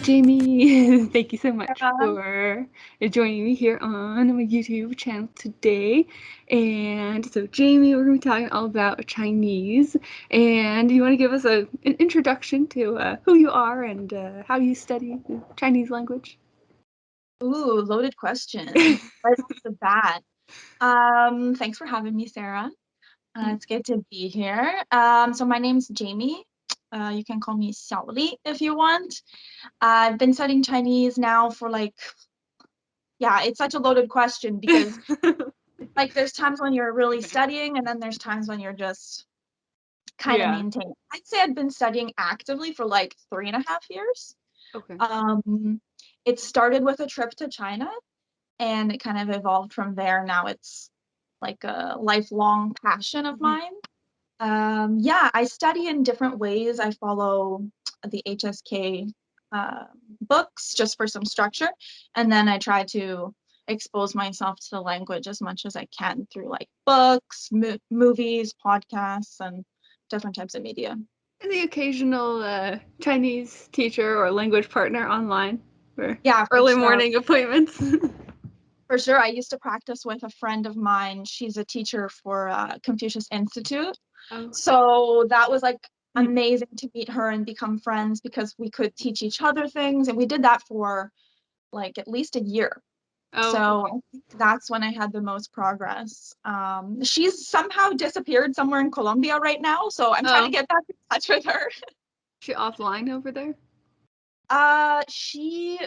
Jamie. Thank you so much Um, for joining me here on my YouTube channel today. And so, Jamie, we're going to be talking all about Chinese. And you want to give us an introduction to who you are and how you study the Chinese language? Ooh, loaded question. Right off the bat. Thanks for having me, Sarah. It's good to be here. So my name's Jamie. You can call me Xiaoli if you want. I've been studying Chinese now for yeah, it's such a loaded question because there's times when you're really studying and then there's times when you're just kind of Yeah. maintaining. I'd say I've been studying actively for like 3.5 years. Okay. Um, it started with a trip to China and it kind of evolved from there. Now it's like a lifelong passion of mine. Yeah, I study in different ways. I follow the HSK uh, books just for some structure, and then I try to expose myself to the language as much as I can through like books, movies, podcasts, and different types of media. And the occasional Chinese teacher or language partner online for Yeah, for early sure. morning appointments. For sure. I used to practice with a friend of mine. She's a teacher for Confucius Institute. Oh. So that was like amazing to meet her and become friends because we could teach each other things. And we did that for like at least a year. Oh, So okay. I think that's when I had the most progress. She's somehow disappeared somewhere in Colombia right now. So I'm trying to Oh, get back in touch with her. she offline over there? She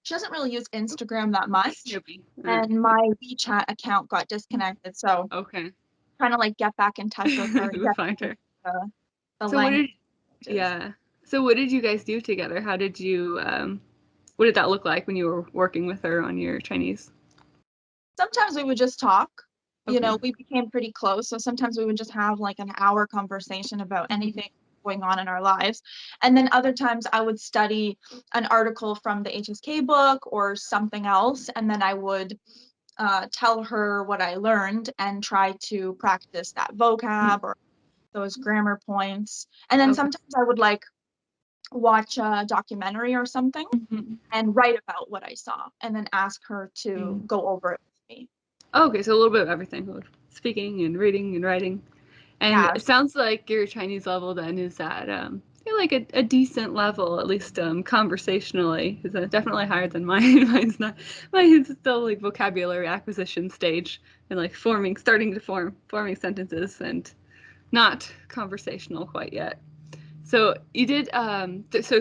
doesn't really use Instagram that much. Snoopy. And my WeChat account got disconnected. So Okay. trying to like get back in touch with her and We get find her. the So what did languages. yeah. So what did you guys do together? How did you what did that look like when you were working with her on your Chinese? Sometimes we would just talk. Okay. We became pretty close. So sometimes we would just have like an hour conversation about anything going on in our lives. And then other times I would study an article from the HSK book or something else. And then I would tell her what I learned and try to practice that vocab or those grammar points. And then Okay. sometimes I would like watch a documentary or something Mhm. and write about what I saw and then ask her to go over it with me. Okay, so a little bit of everything, like speaking and reading and writing. And Yeah, it sounds like your Chinese level then is at like a decent level, at least conversationally. Is definitely higher than mine. Mine's not. Mine's still like vocabulary acquisition stage and like starting to forming sentences and not conversational quite yet. So you did so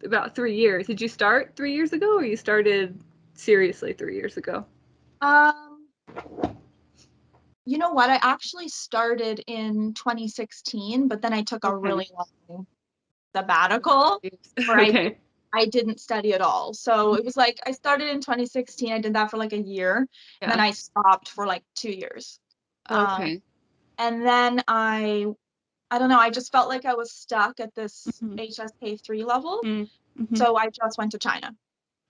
about 3 years. Did you start 3 years ago, or you started seriously 3 years ago? Um, you know what? I actually started in 2016, but then I took a Okay. really long sabbatical where Okay. I didn't study at all. So it was like I started in 2016. I did that for like a year, and then Yeah. I stopped for like 2 years. Um, Okay. and then I don't know, I just felt like I was stuck at this Mm-hmm. HSK3 level. Mm-hmm. So I just went to China.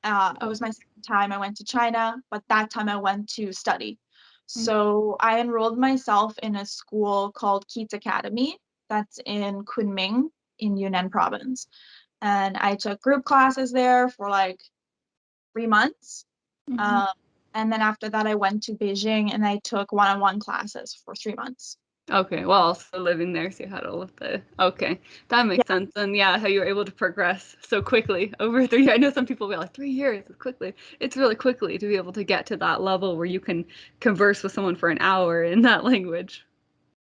It was Okay. my second time I went to China, but that time I went to study. Mm. So I enrolled myself in a school called Keats Academy that's in Kunming in Yunnan province. And I took group classes there for like 3 months. Mm-hmm. Um, and then after that, I went to Beijing and I took one-on-one classes for 3 months. Okay. Well, also living there, so you had all of the. Okay, that makes sense. And yeah, how you were able to progress so quickly over 3 years. I know some people will be like 3 years is quickly. It's really quickly to be able to get to that level where you can converse with someone for an hour in that language.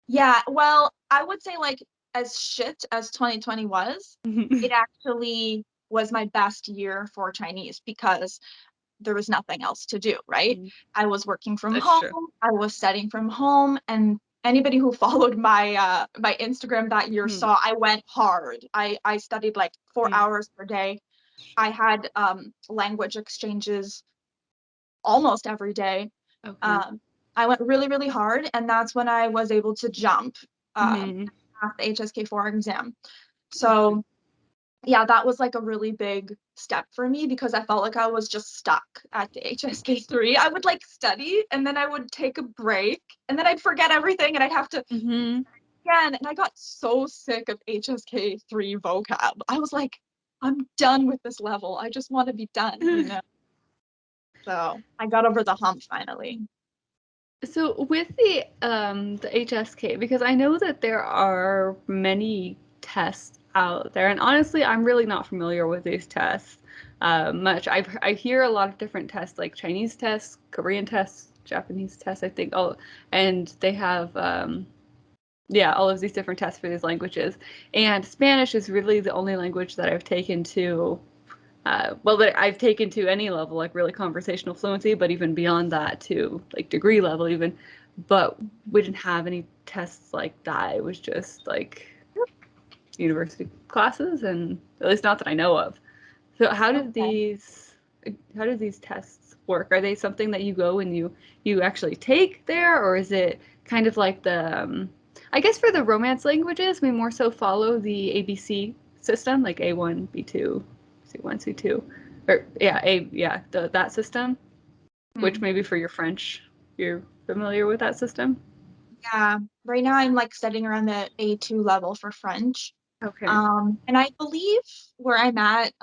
Yeah, well, I would say like as shit as 2020 was, it actually was my best year for Chinese because there was nothing else to do, right? I was working from That's home, true. I was studying from home, and anybody who followed my Instagram that year Mm. saw I went hard. I studied like 4 hours per day. I had language exchanges almost every day. Okay. Um, I went really, really hard, and that's when I was able to jump Mm-hmm. pass the HSK4 exam. Okay. So yeah, that was like a really big step for me because I felt like I was just stuck at the HSK3. I would like study and then I would take a break and then I'd forget everything and I'd have to Mm-hmm. again. And I got so sick of HSK3 vocab. I was like, I'm done with this level. I just want to be done, you know? So I got over the hump finally. So with the HSK, because I know that there are many tests out there, and honestly, I'm really not familiar with these tests much. I hear a lot of different tests, like Chinese tests, Korean tests, Japanese tests, I think. Oh, and they have yeah, all of these different tests for these languages. And Spanish is really the only language that I've taken to well, that I've taken to any level, like really conversational fluency, but even beyond that to like degree level even. But we didn't have any tests like that. It was just like university classes, and at least not that I know of. So Okay. how do these tests work? Are they something that you go and you actually take there, or is it kind of like the I guess for the Romance languages, we more so follow the ABC system, like A1, B2, C1, C2, or that system. Which Hmm. maybe for your French, you're familiar with that system. Yeah. Right now I'm like studying around the A2 level for French. Okay. And I believe where I'm at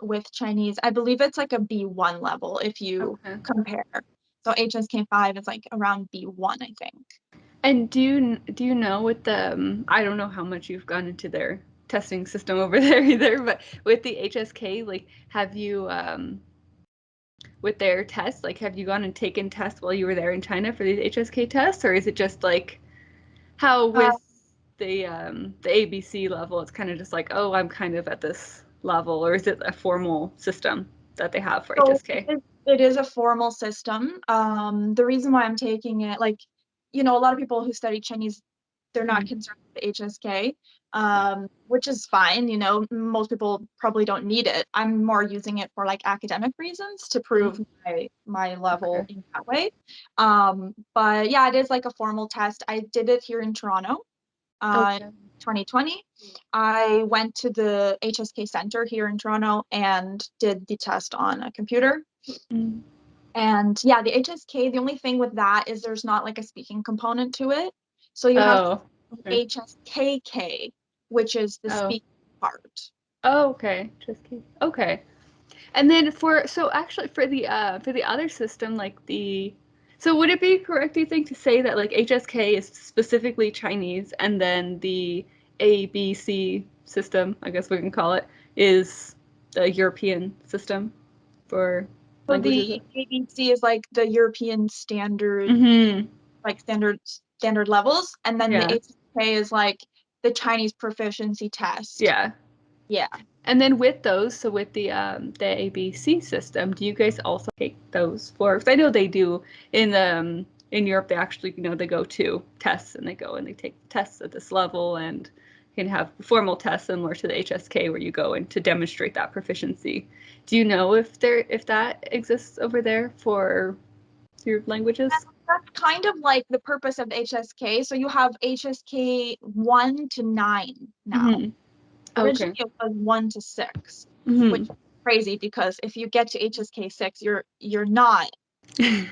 with Chinese, I believe it's like a B1 level if you Okay. compare. So HSK5 is like around B1, I think. And do you know with the I don't know how much you've gone into their testing system over there either, but with the HSK, like have you with their tests, like have you gone and taken tests while you were there in China for these HSK tests, or is it just like how Uh, with the ABC level, it's kind of just like, oh, I'm kind of at this level, or is it a formal system that they have for so HSK? it is a formal system. The reason why I'm taking it, like, you know, a lot of people who study Chinese, they're not Mm-hmm. concerned with the HSK, which is fine. You know, most people probably don't need it. I'm more using it for like academic reasons to prove my level Okay. in that way. But yeah, it is like a formal test. I did it here in Toronto, Okay. 2020. I went to the HSK Center here in Toronto and did the test on a computer. Mm. And yeah, the HSK, the only thing with that is there's not like a speaking component to it. So you have Oh. Okay. HSKK, which is the Oh. speaking part. Oh, okay. Just kidding. Okay. And then so actually for the other system, like the so would it be correct, do you think, to say that like HSK is specifically Chinese and then the ABC system, I guess we can call it, is the European system for So the languages? ABC is like the European standard, Mm-hmm. like standard levels, and then the Yeah. HSK is like the Chinese proficiency test. Yeah. Yeah. And then with those, so with the ABC system, do you guys also take those for? Because I know they do in Europe. They actually, they go to tests and they go and they take tests at this level and can have formal tests similar to the HSK where you go in to demonstrate that proficiency. Do you know if that exists over there for your languages? That's kind of like the purpose of the HSK. So you have HSK 1 to 9 now. Mm-hmm. Originally Okay. it was 1 to 6, which Mm-hmm. is crazy because if you get to HSK 6, you're not, you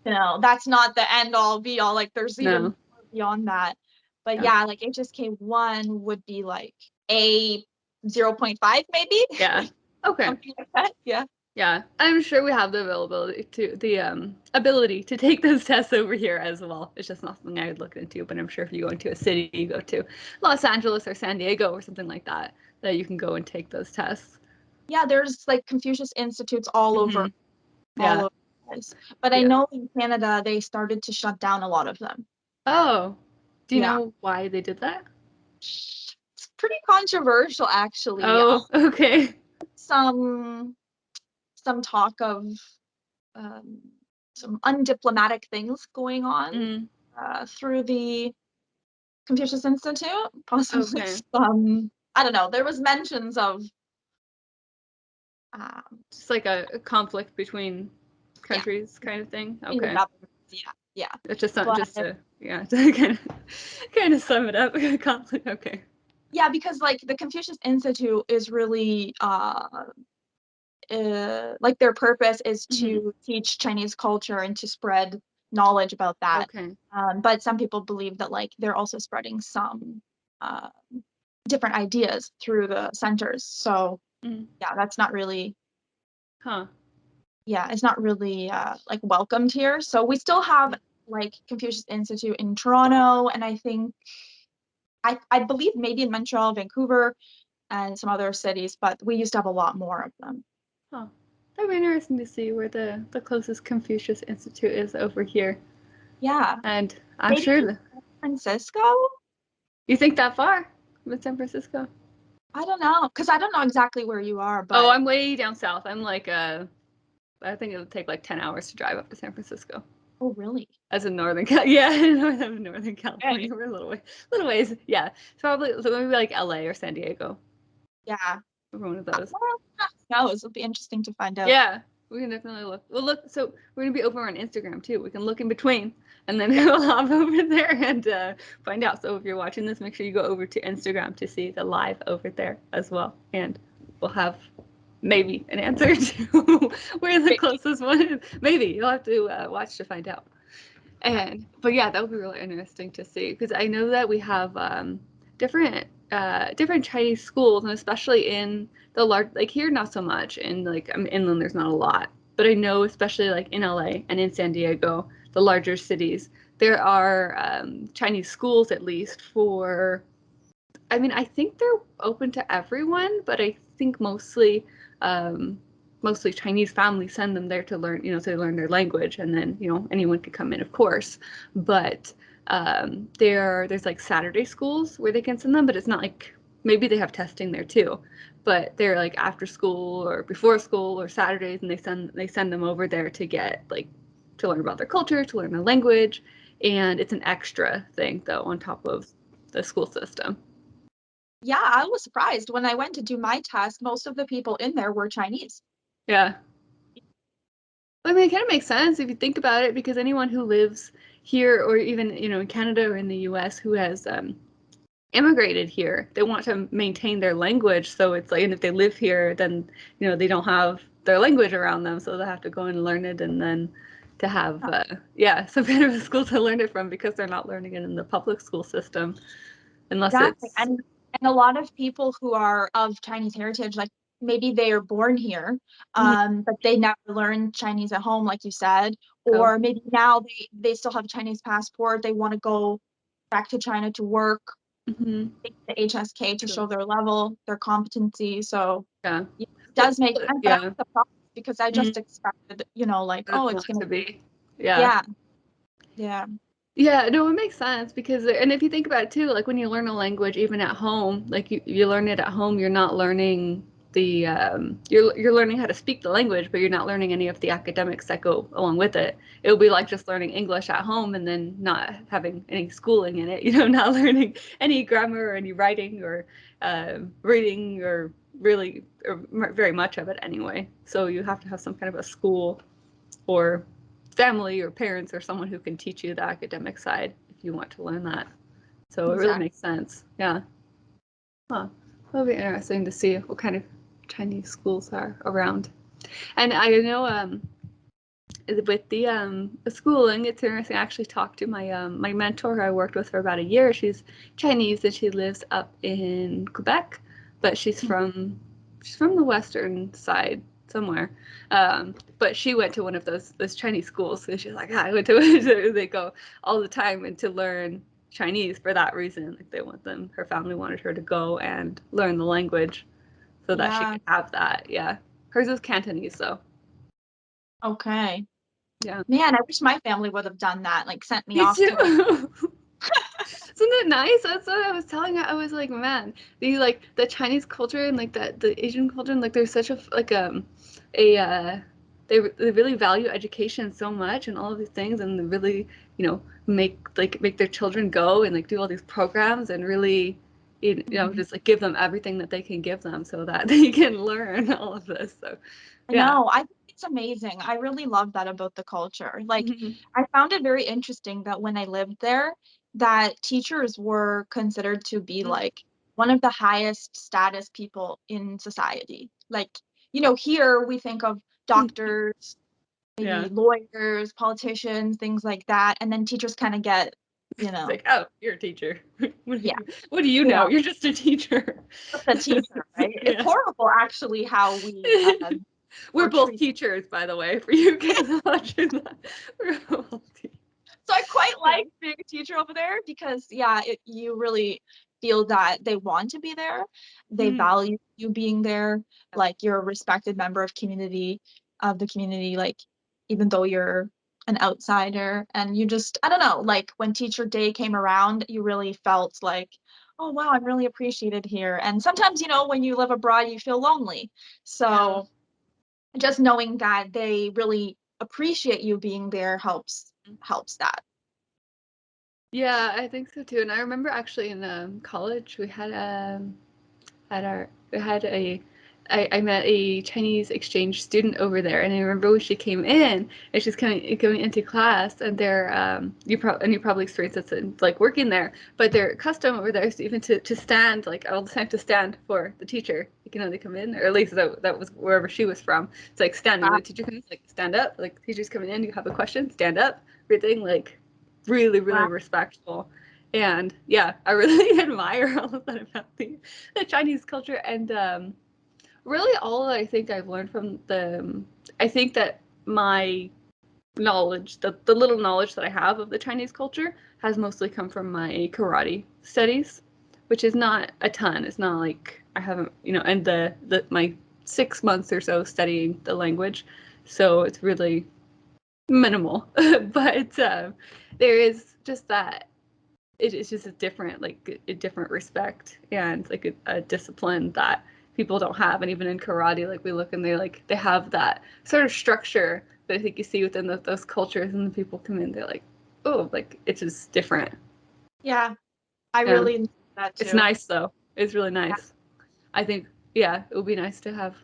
know, that's not the end all be all. Like there's even No. more beyond that. But Yeah. yeah, like HSK 1 would be like A 0.5 maybe. Yeah. Okay. Something like that. Yeah. Yeah, I'm sure we have the availability to the ability to take those tests over here as well. It's just not something I would look into, but I'm sure if you go into a city, you go to Los Angeles or San Diego or something like that, that you can go and take those tests. Yeah, there's like Confucius Institutes all over Hmm. all Yeah, over the place. But I yeah. know in Canada they started to shut down a lot of them. Oh, do you Yeah. know why they did that? It's pretty controversial actually. Oh, okay. Some some talk of um, some undiplomatic things going on Mm, through the Confucius Institute, possibly okay. some, I don't know, there was mentions of um, Just like a conflict between yeah, countries kind of thing. in the Okay. government. Yeah, yeah. It's just not But just to yeah, to kind of sum it up. Conflict. Okay. yeah, because like the Confucius Institute is really like their purpose is Hmm. to teach Chinese culture and to spread knowledge about that. Okay. But some people believe that like they're also spreading some uh, different ideas through the centers. So Mm. Yeah, that's not really, Huh. yeah, it's not really like welcomed here. So we still have like Confucius Institute in Toronto, and I think I believe maybe in Montreal, Vancouver, and some other cities, but we used to have a lot more of them. Huh. That'd be interesting to see where the closest Confucius Institute is over here. Yeah, And I'm maybe sure in that San Francisco. you think that far with San Francisco. I don't know, because I don't know exactly where you are, Oh, but I'm way down south. I'm like I think it would take like 10 hours to drive up to San Francisco. oh, really? As in Northern yeah, Northern Okay. California. We're little ways. Yeah, it's probably so maybe like LA or San Diego. Yeah. One of those. Well, who knows? It'll be interesting to find out. Yeah, we can definitely look. Well, look, so we're gonna be over on Instagram too. We can look in between, and then Yeah. we'll hop over there and find out. So if you're watching this, make sure you go over to Instagram to see the live over there as well, and we'll have maybe an answer to where the closest one is. Maybe you'll have to watch to find out. But yeah, that would be really interesting to see because I know that we have different different Chinese schools, and especially in the large, like here, not so much. In like inland, there's not a lot, but I know especially like in LA and in San Diego, the larger cities, there are Chinese schools at least for. I mean, I think they're open to everyone, but I think um, mostly Chinese families send them there to learn, to learn their language, and then anyone could come in, of course. But there's like Saturday schools where they can send them, but it's not like maybe they have testing there too, but they're like after school or before school or Saturdays, and they send them over there to get like to learn about their culture, to learn their language, and it's an extra thing though on top of the school system. Yeah, I was surprised when I went to do my test. Most of the people in there were Chinese. Yeah. I mean, it kind of makes sense if you think about it, because anyone who lives here, or even in Canada or in the U.S., who has immigrated here, they want to maintain their language. So it's like, and if they live here, then they don't have their language around them, so they have to go and learn it, and then to have some kind of a school to learn it from, because they're not learning it in the public school system unless Exactly. it's. And a lot of people who are of Chinese heritage, like maybe they are born here, Mhm. but they never learned Chinese at home, like you said, Oh. or maybe now they still have a Chinese passport, they want to go back to China to work, Hmm. take the HSK to True. show their level, their competency. So Yeah. yeah, it Well, does make sense, but I'm yeah. surprised because I Mhm. just expected, like, That's oh, it's not gonna to be, be. Yeah. yeah, yeah, Yeah, no, it makes sense because, and if you think about it too, like when you learn a language, even at home, like you learn it at home, you're not learning you're learning how to speak the language, but you're not learning any of the academics that go along with it. It'll be like just learning English at home and then not having any schooling in it, not learning any grammar or any writing or reading or really or very much of it anyway. So you have to have some kind of a school or family or parents or someone who can teach you the academic side if you want to learn that. So it really exactly. makes sense. Yeah. Huh. It'll be interesting to see what kind of Chinese schools are around. And I know with the schooling, it's interesting. I actually talked to my mentor who I worked with for about a year. She's Chinese and she lives up in Quebec, but she's from the western side somewhere. But she went to one of those Chinese schools, so she's like, I went to they go all the time and to learn Chinese for that reason. Like they want them, her family wanted her to go and learn the language so that she Yeah, could have that. Yeah, hers is Cantonese though. okay. Yeah, Man, I wish my family would have done that, like sent me me off to like, too. Isn't that nice? That's what I was telling her. I was like, man, the Chinese culture and like the Asian culture, and like there's such a they really value education so much and all of these things, and they really make their children go and like do all these programs and really Mhm. just like give them everything that they can give them so that they can learn all of this. So I yeah. know, I think it's amazing. I really love that about the culture. Like, Hmm. I found it very interesting that when I lived there, that teachers were considered to be like one of the highest status people in society. Like, here we think of doctors, maybe Yeah. lawyers, politicians, things like that, and then teachers kind of get It's like, oh, you're a teacher. Yeah. What do you know? You're just a teacher. Just a teacher, right? Yeah. It's horrible, actually, how we We're are both treated. teachers, by the way, for you guys watching that. We're both teachers. So I quite like being a teacher over there because, you really feel that they want to be there. They value you being there. Like, you're a respected member of the community, like, even though you're an outsider. And you just, I don't know, like, when teacher day came around, you really felt like, oh, wow, I'm really appreciated here. And sometimes, when you live abroad, you feel lonely. So just knowing that they really appreciate you being there helps that. Yeah, I think so too. And I remember actually in college we had we had I met a Chinese exchange student over there, and I remember when she came in, and she's going into class, and you probably experienced this in like working there, but their custom over there is even to stand like all the time to stand for the teacher. You can only come in, or at least that was wherever she was from. It's like standing. When the teacher comes, like stand up. Like the teacher's coming in, you have a question, stand up. Everything like really really Wow. respectful. And yeah, I really admire all of that about the Chinese culture. And really all I think I've learned from I think that my knowledge, the little knowledge that I have of the Chinese culture has mostly come from my karate studies, which is not a ton. It's not like I haven't, and my 6 months or so studying the language. So it's really minimal. But there is just that it's just a different respect and like a discipline that people don't have. And even in karate, like we look and they have that sort of structure that I think you see within those cultures, and the people come in, they're like, oh, like it's just different. Yeah, I Yeah, really enjoy that it's too. nice though. It's really Yeah. nice. I think, yeah, it would be nice to have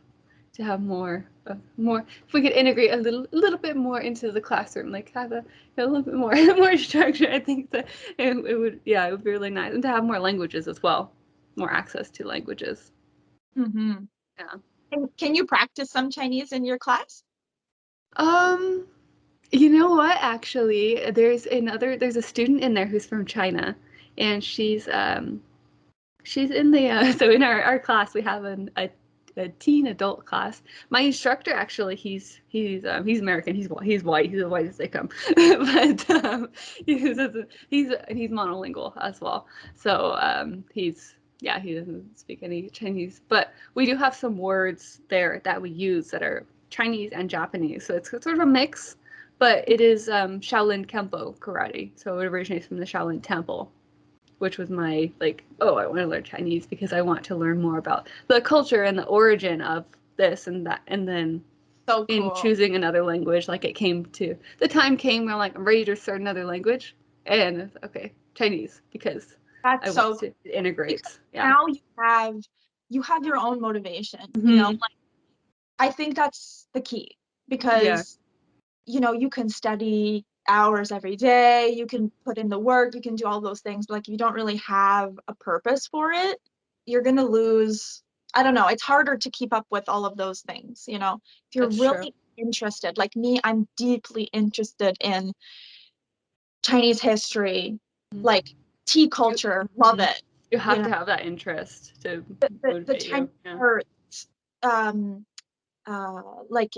more if we could integrate a little bit more into the classroom, like have a little bit more more structure. I think that it would, yeah, it would be really nice, and to have more languages as well, more access to languages. Mm-hmm. Yeah. Can you practice some Chinese in your class? um you know what, actually there's a student in there who's from China, and she's in the so in our class we have a teen adult class. My instructor actually he's American. He's white. He's as white as they come. But he's monolingual as well. So he doesn't speak any Chinese, but we do have some words there that we use that are Chinese and Japanese. So it's sort of a mix, but it is Shaolin Kempo karate. So it originates from the Shaolin Temple, which was my like, oh, I want to learn Chinese because I want to learn more about the culture and the origin of this and that. And then So in cool. choosing another language, like the time came where like I'm ready to start another language, and okay, Chinese, because I That's want so to cool. Because integrate. Yeah. now you have your own motivation, Mm-hmm. like, I think that's the key Yeah. because you can study hours every day, you can put in the work, you can do all those things, but like if you don't really have a purpose for it, you're gonna lose. I don't know, it's harder to keep up with all of those things. If you're That's true. really interested, like me, I'm deeply interested in Chinese history, Mhm. like tea You, culture, love mhm. it. You You have know, to have that interest to the motivate Chinese you. Yeah. arts, um, like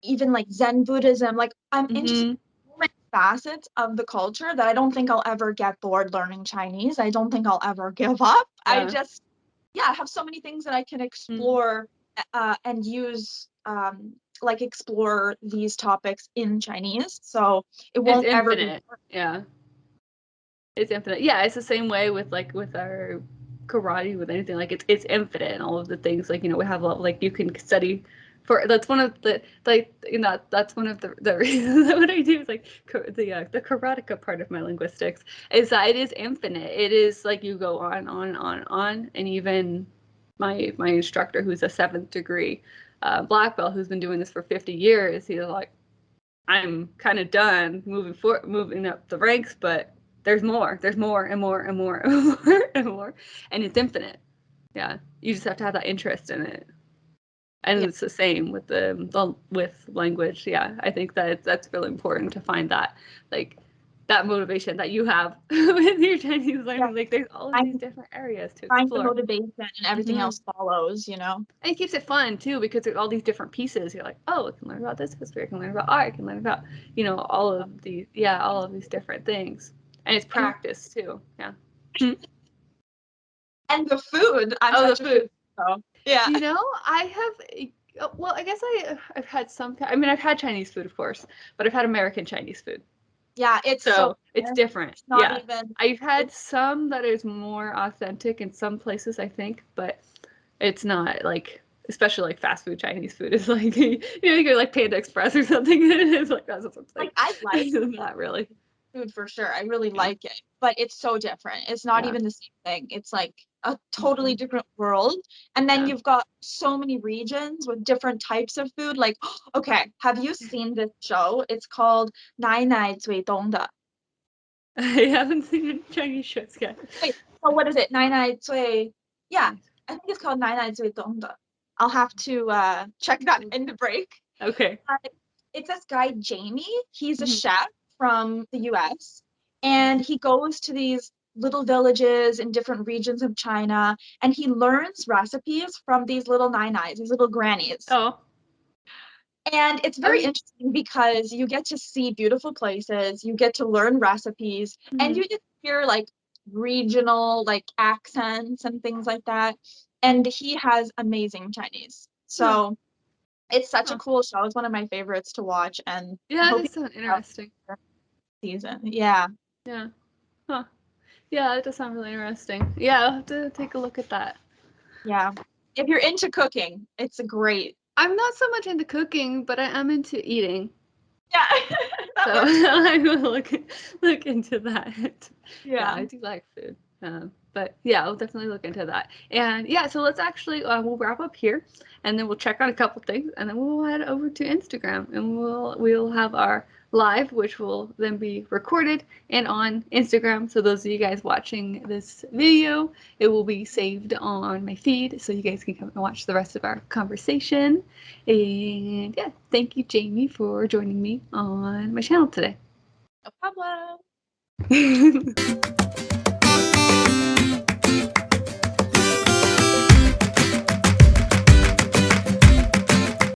even like Zen Buddhism, like I'm interested Mm-hmm. in so many facets of the culture that I don't think I'll ever get bored learning Chinese. I don't think I'll ever give up. I Yeah. just, yeah, have so many things that I can Mm. explore and use, like explore these topics in Chinese. So it It's won't ever be. infinite. Yeah. It's infinite. Yeah, it's the same way with like with our karate, with anything. Like it's infinite, and all of the things, like we have a lot, like you can study for. That's one of the like that's one of the reasons that what I do is like the karateka part of my linguistics is that it is infinite. It is like you go on, and even my instructor, who's a seventh degree black belt, who's been doing this for 50 years, he's like, I'm kind of done moving up the ranks, but there's more and more and more and more and more, and it's infinite. Yeah, you just have to have that interest in it, and Yeah. it's the same with with language. Yeah, I think that that's really important to find that, like, that motivation that you have with your Chinese learning. Yeah. Like there's all of these different areas to Find the explore. motivation and everything else follows, you know? And it keeps it fun too, because there's all these different pieces. You're like, oh, I can learn about this history, I can learn about art, I can learn about, all of these different things. And it's practice too. Yeah. And the food. I'm Oh, the such a food. food. So, yeah. I have, well, I guess I've had I've had Chinese food, of course, but I've had American Chinese food. Yeah, it's So it's different. It's not Yeah. even. I've had some that is more authentic in some places, I think, but it's not like, especially like fast food Chinese food is like, you go like Panda Express or something. It's like that's what I'm saying. Like, I like Not really. food for sure. I really like it, but it's so different. It's not even the same thing. It's like a totally different world. And then you've got so many regions with different types of food. Like, okay, have you seen this show? It's called 奶奶最懂的. I haven't seen any Chinese shows yet. Wait, so what is it? 奶奶最, yeah, I think it's called 奶奶最懂的. I'll have to check that in the break. Okay. It's this guy, Jamie. He's a chef from the US, and he goes to these little villages in different regions of China, and he learns recipes from these little nai-nais, these little grannies. Oh. And it's very interesting because you get to see beautiful places, you get to learn recipes, and you get to hear like regional like accents and things like that. And he has amazing Chinese. So it's such a cool show. It's one of my favorites to watch, and yeah, it is so interesting. Season, yeah. Yeah. Huh. Yeah, that does sound really interesting. Yeah, I'll have to take a look at that. Yeah. If you're into cooking, it's a great. I'm not so much into cooking, but I am into eating. Yeah. So I will look into that. Yeah. I do like food. But yeah, I'll definitely look into that. And yeah, so let's actually we'll wrap up here, and then we'll check on a couple things, and then we'll head over to Instagram, and we'll have our live, which will then be recorded and on Instagram. So those of you guys watching this video, it will be saved on my feed, so you guys can come and watch the rest of our conversation. And yeah, thank you, Jamie, for joining me on my channel today. No problem.